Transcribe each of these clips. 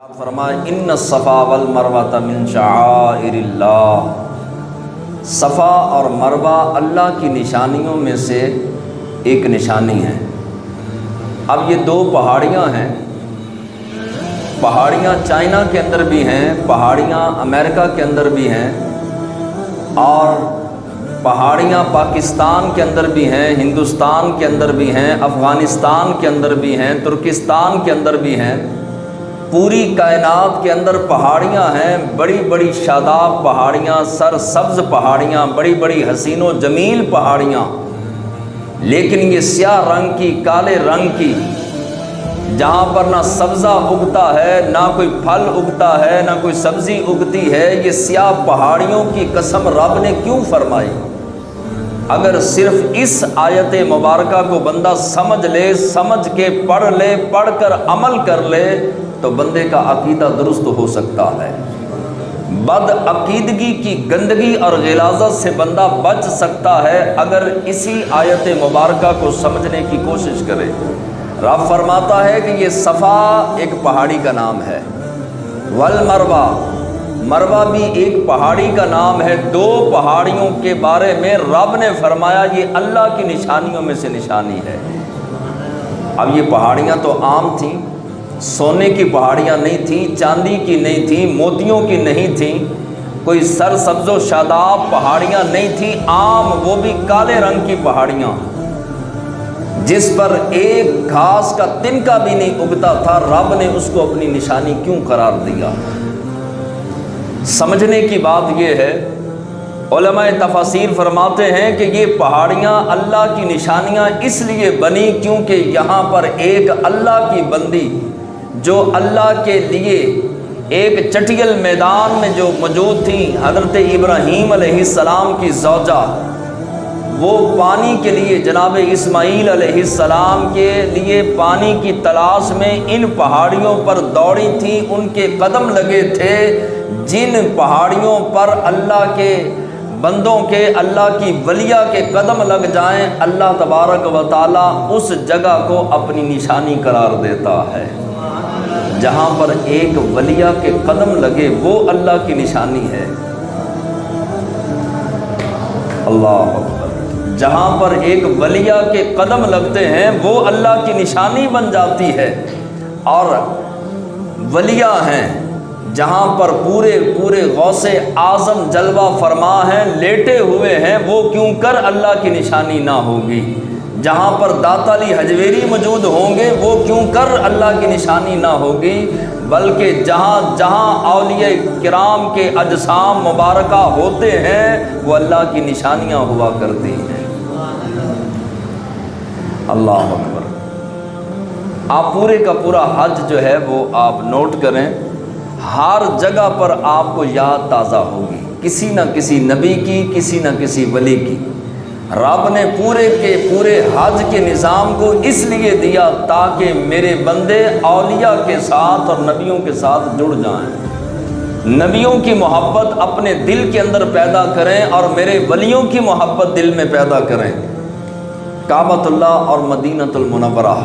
آپ فرمائے ان الصفا والمروۃ من شعائر اللہ، صفا اور مروہ اللہ کی نشانیوں میں سے ایک نشانی ہے۔ اب یہ دو پہاڑیاں ہیں، پہاڑیاں چائنا کے اندر بھی ہیں، پہاڑیاں امریکہ کے اندر بھی ہیں، اور پہاڑیاں پاکستان کے اندر بھی ہیں، ہندوستان کے اندر بھی ہیں، افغانستان کے اندر بھی ہیں، ترکستان کے اندر بھی ہیں۔ پوری کائنات کے اندر پہاڑیاں ہیں، بڑی بڑی شاداب پہاڑیاں، سر سبز پہاڑیاں، بڑی بڑی حسین و جمیل پہاڑیاں، لیکن یہ سیاہ رنگ کی، کالے رنگ کی، جہاں پر نہ سبزہ اگتا ہے، نہ کوئی پھل اگتا ہے، نہ کوئی سبزی اگتی ہے، یہ سیاہ پہاڑیوں کی قسم رب نے کیوں فرمائی؟ اگر صرف اس آیت مبارکہ کو بندہ سمجھ لے، سمجھ کے پڑھ لے، پڑھ کر عمل کر لے تو بندے کا عقیدہ درست ہو سکتا ہے، بد عقیدگی کی گندگی اور غلاظت سے بندہ بچ سکتا ہے اگر اسی آیت مبارکہ کو سمجھنے کی کوشش کرے۔ رب فرماتا ہے کہ یہ صفا ایک پہاڑی کا نام ہے، والمروہ، مروہ بھی ایک پہاڑی کا نام ہے۔ دو پہاڑیوں کے بارے میں رب نے فرمایا یہ اللہ کی نشانیوں میں سے نشانی ہے۔ اب یہ پہاڑیاں تو عام تھیں، سونے کی پہاڑیاں نہیں تھیں، چاندی کی نہیں تھیں، موتیوں کی نہیں تھیں، کوئی سر سبز و شاداب پہاڑیاں نہیں تھیں، عام، وہ بھی کالے رنگ کی پہاڑیاں جس پر ایک گھاس کا تنکا بھی نہیں اگتا تھا۔ رب نے اس کو اپنی نشانی کیوں قرار دیا؟ سمجھنے کی بات یہ ہے، علماء تفاسیر فرماتے ہیں کہ یہ پہاڑیاں اللہ کی نشانیاں اس لیے بنی کیونکہ یہاں پر ایک اللہ کی بندی جو اللہ کے لیے ایک چٹیل میدان میں جو موجود تھی، حضرت ابراہیم علیہ السلام کی زوجہ، وہ پانی کے لیے جناب اسماعیل علیہ السلام کے لیے پانی کی تلاش میں ان پہاڑیوں پر دوڑی تھیں، ان کے قدم لگے تھے۔ جن پہاڑیوں پر اللہ کے بندوں کے، اللہ کی ولیہ کے قدم لگ جائیں، اللہ تبارک و تعالیٰ اس جگہ کو اپنی نشانی قرار دیتا ہے۔ جہاں پر ایک ولیہ کے قدم لگے وہ اللہ کی نشانی ہے۔ اللہ اکبر، جہاں پر ایک ولیہ کے قدم لگتے ہیں وہ اللہ کی نشانی بن جاتی ہے۔ اور ولیہ ہیں جہاں پر پورے غوث اعظم جلوہ فرما ہیں، لیٹے ہوئے ہیں، وہ کیوں کر اللہ کی نشانی نہ ہوگی؟ جہاں پر داتا علی حجویری موجود ہوں گے وہ کیوں کر اللہ کی نشانی نہ ہوگی؟ بلکہ جہاں جہاں اولیاء کرام کے اجسام مبارکہ ہوتے ہیں وہ اللہ کی نشانیاں ہوا کرتی ہیں۔ اللہ اکبر۔ آپ پورے کا پورا حج جو ہے وہ آپ نوٹ کریں، ہر جگہ پر آپ کو یاد تازہ ہوگی کسی نہ کسی نبی کی، کسی نہ کسی ولی کی۔ رب نے پورے کے پورے حج کے نظام کو اس لیے دیا تاکہ میرے بندے اولیاء کے ساتھ اور نبیوں کے ساتھ جڑ جائیں، نبیوں کی محبت اپنے دل کے اندر پیدا کریں اور میرے ولیوں کی محبت دل میں پیدا کریں۔ کعبۃ اللہ اور مدینۃ المنورہ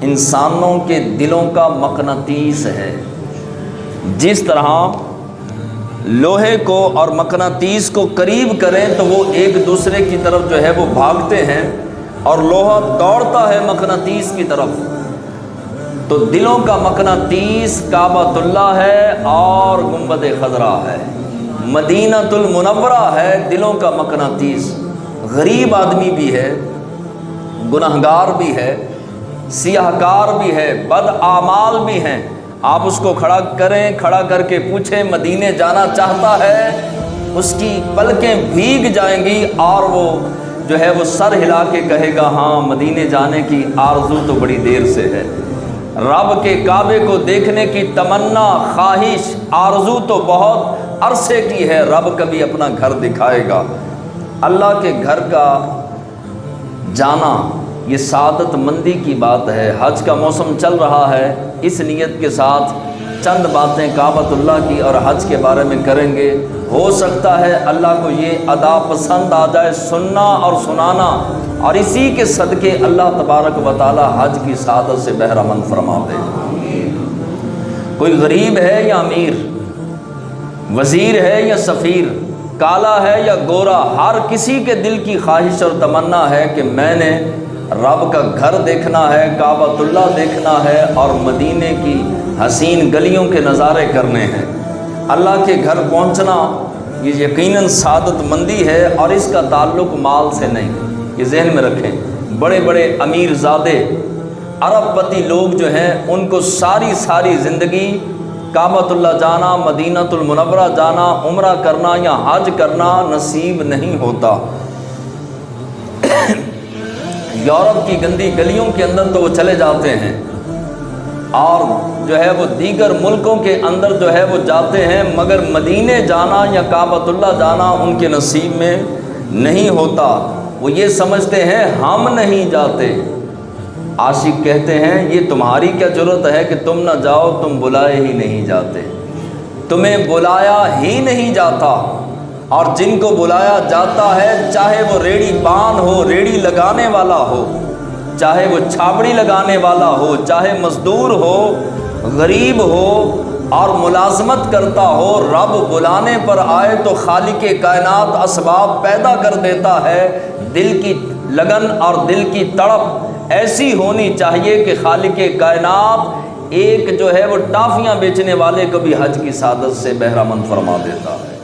انسانوں کے دلوں کا مقناطیس ہے۔ جس طرح لوہے کو اور مقناطیس کو قریب کریں تو وہ ایک دوسرے کی طرف جو ہے وہ بھاگتے ہیں اور لوہا دوڑتا ہے مقناطیس کی طرف، تو دلوں کا مقناطیس کعبۃ اللہ ہے اور گنبد خضرا ہے، مدینۃ المنورہ ہے دلوں کا مقناطیس۔ غریب آدمی بھی ہے، گنہگار بھی ہے، سیاہ کار بھی ہے، بد اعمال بھی ہیں، آپ اس کو کھڑا کریں، کھڑا کر کے پوچھیں مدینے جانا چاہتا ہے، اس کی پلکیں بھیگ جائیں گی اور وہ جو ہے وہ سر ہلا کے کہے گا ہاں مدینے جانے کی آرزو تو بڑی دیر سے ہے، رب کے کعبے کو دیکھنے کی تمنا، خواہش، آرزو تو بہت عرصے کی ہے، رب کبھی اپنا گھر دکھائے گا۔ اللہ کے گھر کا جانا یہ سعادت مندی کی بات ہے۔ حج کا موسم چل رہا ہے، اس نیت کے ساتھ چند باتیں کعبۃ اللہ کی اور حج کے بارے میں کریں گے، ہو سکتا ہے اللہ کو یہ ادا پسند آ جائے سننا اور سنانا، اور اسی کے صدقے اللہ تبارک و تعالی حج کی سعادت سے بہرہ مند فرما دے۔ کوئی غریب ہے یا امیر، وزیر ہے یا سفیر، کالا ہے یا گورا، ہر کسی کے دل کی خواہش اور تمنا ہے کہ میں نے رب کا گھر دیکھنا ہے، کعبۃ اللہ دیکھنا ہے اور مدینے کی حسین گلیوں کے نظارے کرنے ہیں۔ اللہ کے گھر پہنچنا یہ یقیناً سعادت مندی ہے، اور اس کا تعلق مال سے نہیں، یہ ذہن میں رکھیں۔ بڑے بڑے امیر زادے عرب پتی لوگ جو ہیں ان کو ساری زندگی کعبۃ اللہ جانا، مدینۃ المنورہ جانا، عمرہ کرنا یا حج کرنا نصیب نہیں ہوتا۔ یورپ کی گندی گلیوں کے اندر تو وہ چلے جاتے ہیں، اور جو ہے وہ دیگر ملکوں کے اندر جو ہے وہ جاتے ہیں، مگر مدینے جانا یا کعبۃ اللہ جانا ان کے نصیب میں نہیں ہوتا۔ وہ یہ سمجھتے ہیں ہم نہیں جاتے۔ عاشق کہتے ہیں یہ تمہاری کیا ضرورت ہے کہ تم نہ جاؤ، تم بلائے ہی نہیں جاتے، تمہیں بلایا ہی نہیں جاتا۔ اور جن کو بلایا جاتا ہے، چاہے وہ ریڑھی بان ہو، ریڑھی لگانے والا ہو، چاہے وہ چھابڑی لگانے والا ہو، چاہے مزدور ہو، غریب ہو اور ملازمت کرتا ہو، رب بلانے پر آئے تو خالق کائنات اسباب پیدا کر دیتا ہے۔ دل کی لگن اور دل کی تڑپ ایسی ہونی چاہیے کہ خالق کائنات ایک جو ہے وہ ٹافیاں بیچنے والے کو بھی حج کی سعادت سے بہرہ مند فرما دیتا ہے۔